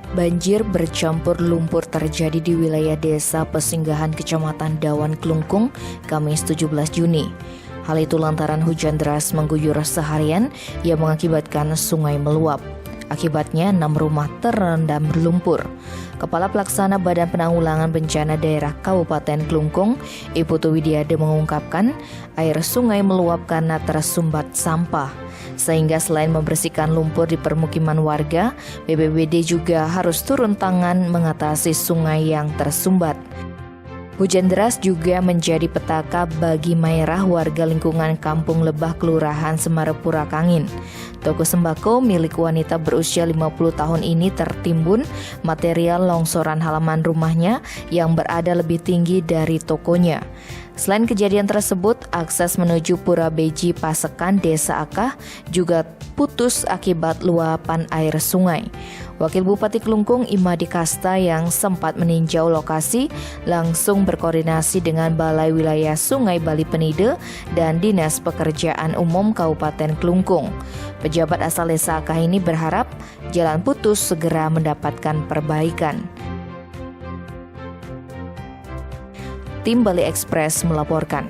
Banjir bercampur lumpur terjadi di wilayah desa Pesinggahan Kecamatan Dawan Klungkung, Kamis 17 Juni. Hal itu lantaran hujan deras mengguyur seharian yang mengakibatkan sungai meluap. Akibatnya 6 rumah terendam lumpur. Kepala Pelaksana Badan Penanggulangan Bencana Daerah Kabupaten Klungkung, Iputu Widiade mengungkapkan, air sungai meluap karena tersumbat sampah. Sehingga selain membersihkan lumpur di permukiman warga, BPBD juga harus turun tangan mengatasi sungai yang tersumbat. Hujan deras juga menjadi petaka bagi Mairah, warga lingkungan Kampung Lebah, Kelurahan Semarepura Kangin. Toko sembako milik wanita berusia 50 tahun ini tertimbun material longsoran halaman rumahnya yang berada lebih tinggi dari tokonya. Selain kejadian tersebut, akses menuju Pura Beji Pasekan, Desa Akah juga putus akibat luapan air sungai. Wakil Bupati Klungkung Imadi Kasta yang sempat meninjau lokasi langsung berkoordinasi dengan Balai Wilayah Sungai Bali Penide dan Dinas Pekerjaan Umum Kabupaten Klungkung. Pejabat asal Desa Akah ini berharap jalan putus segera mendapatkan perbaikan. Tim Bali Express melaporkan.